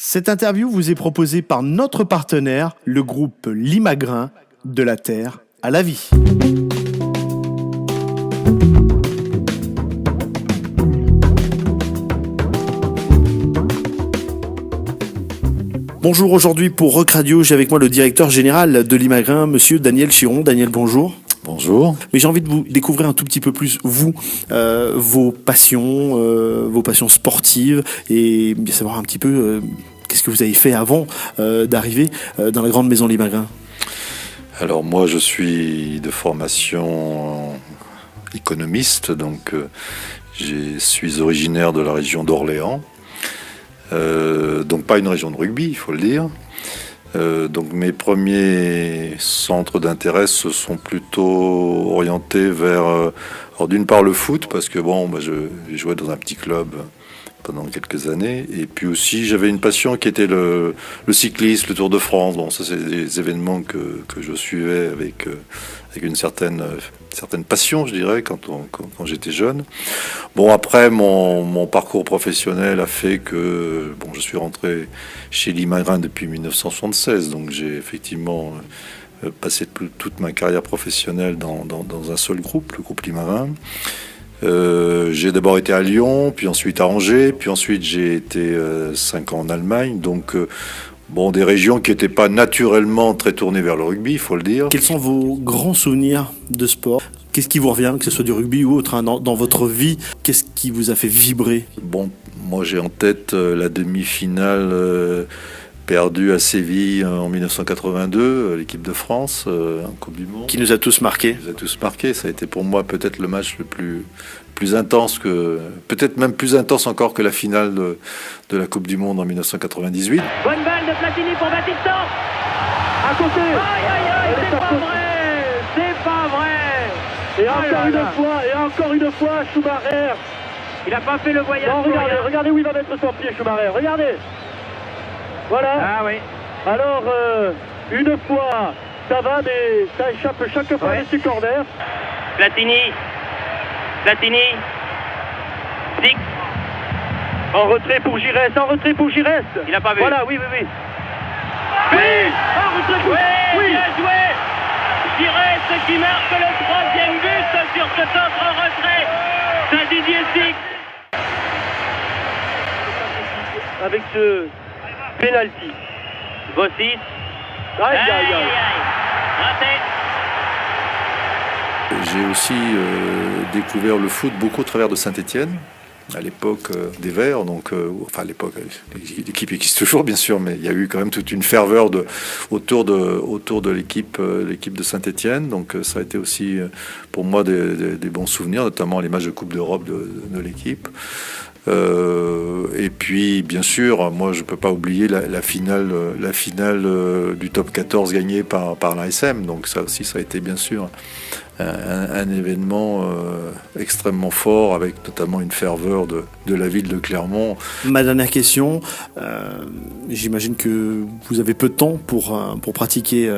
Cette interview vous est proposée par notre partenaire, le groupe Limagrin, de la terre à la vie. Bonjour, aujourd'hui pour Rock Radio, j'ai avec moi le directeur général de Limagrin, monsieur Daniel Chiron. Daniel, bonjour. Bonjour. Mais j'ai envie de vous découvrir un tout petit peu plus, vous, vos passions sportives, et bien savoir un petit peu qu'est-ce que vous avez fait avant d'arriver dans la grande maison Limagrin. Alors moi je suis de formation économiste, donc je suis originaire de la région d'Orléans, donc pas une région de rugby, il faut le dire. Donc mes premiers centres d'intérêt se sont plutôt orientés vers, alors d'une part le foot, parce que j'ai joué dans un petit club pendant quelques années, et puis aussi j'avais une passion qui était le cyclisme, le Tour de France. Bon, ça c'est des événements que je suivais avec une certaine passion, je dirais, quand j'étais jeune. Bon, après mon parcours professionnel a fait que je suis rentré chez Limagrin depuis 1976, donc j'ai effectivement passé toute ma carrière professionnelle dans un seul groupe, le groupe Limagrin. J'ai d'abord été à Lyon, puis ensuite à Angers, puis ensuite j'ai été 5 ans en Allemagne, donc des régions qui n'étaient pas naturellement très tournées vers le rugby, il faut le dire. Quels sont vos grands souvenirs de sport ? Qu'est-ce qui vous revient, que ce soit du rugby ou autre, dans votre vie ? Qu'est-ce qui vous a fait vibrer ? Bon, moi j'ai en tête la demi-finale perdue à Séville en 1982, l'équipe de France en Coupe du Monde. Qui nous a tous marqués. Ça a été pour moi peut-être le match le plus intense, peut-être même plus intense encore que la finale de la Coupe du Monde en 1998. Bonne balle de Platini pour Batista. À côté. C'est pas vrai. Et encore une fois, Schumacher. Il n'a pas fait le voyage. Non, regardez où il va mettre son pied, Schumacher. Regardez. Voilà. Ah oui. Alors, une fois, ça va, mais ça échappe chaque fois de ses corners. Platini. Six. En retrait pour Giresse. Il n'a pas vu. Voilà, oui. Oui. En retrait pour... Oui. Bien joué. Giresse qui marque le 3e but sur ce centre en retrait. C'est Didier Six. Avec ce penalty. Vossis. Aïe. Raté. J'ai aussi découvert le foot beaucoup au travers de Saint-Étienne, à l'époque des Verts. Donc, à l'époque, l'équipe existe toujours, bien sûr, mais il y a eu quand même toute une ferveur autour de l'équipe de Saint-Étienne. Donc, ça a été aussi pour moi des bons souvenirs, notamment les matchs de Coupe d'Europe de l'équipe. Et puis, bien sûr, moi, je peux pas oublier la finale du top 14 gagnée par l'ASM. Donc, ça aussi, ça a été bien sûr un événement extrêmement fort, avec notamment une ferveur de la ville de Clermont. Ma dernière question, j'imagine que vous avez peu de temps pour pratiquer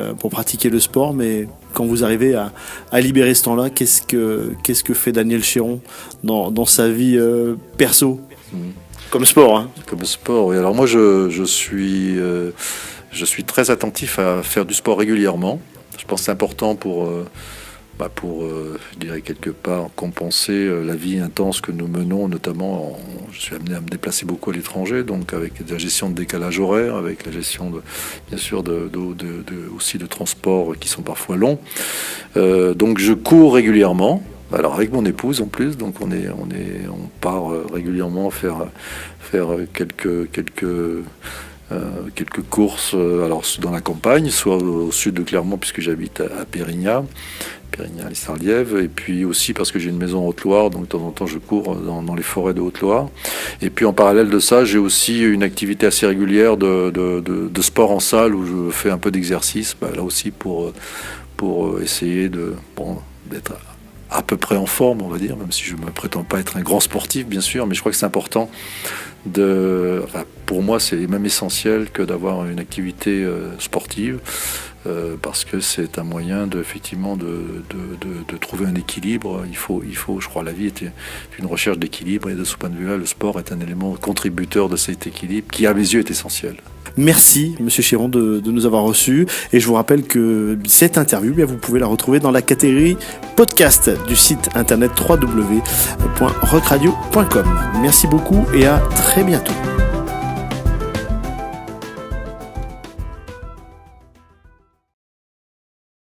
le sport, mais quand vous arrivez à libérer ce temps-là, qu'est-ce que fait Daniel Chiron dans sa vie perso ? Comme sport, hein. Comme sport, oui. Alors moi, je suis très attentif à faire du sport régulièrement. Je pense que c'est important pour je dirais quelque part compenser la vie intense que nous menons, notamment je suis amené à me déplacer beaucoup à l'étranger, donc avec la gestion de décalage horaire, avec la gestion bien sûr aussi de transports qui sont parfois longs. Donc je cours régulièrement. Alors avec mon épouse en plus, donc on part régulièrement faire quelques courses, alors dans la campagne, soit au sud de Clermont puisque j'habite à Pérignat, les Sarlièves, et puis aussi parce que j'ai une maison en Haute-Loire, donc de temps en temps je cours dans les forêts de Haute-Loire. Et puis en parallèle de ça, j'ai aussi une activité assez régulière de sport en salle où je fais un peu d'exercice, là aussi pour essayer d'être à peu près en forme, on va dire, même si je ne me prétends pas être un grand sportif, bien sûr, mais je crois que c'est important pour moi, c'est même essentiel que d'avoir une activité sportive, parce que c'est un moyen effectivement de trouver un équilibre. Il faut, je crois, la vie est une recherche d'équilibre, et de ce point de vue-là, le sport est un élément contributeur de cet équilibre qui, à mes yeux, est essentiel. Merci, Monsieur Chiron, de nous avoir reçus. Et je vous rappelle que cette interview, vous pouvez la retrouver dans la catégorie podcast du site internet www.rockradio.com. Merci beaucoup et à très bientôt.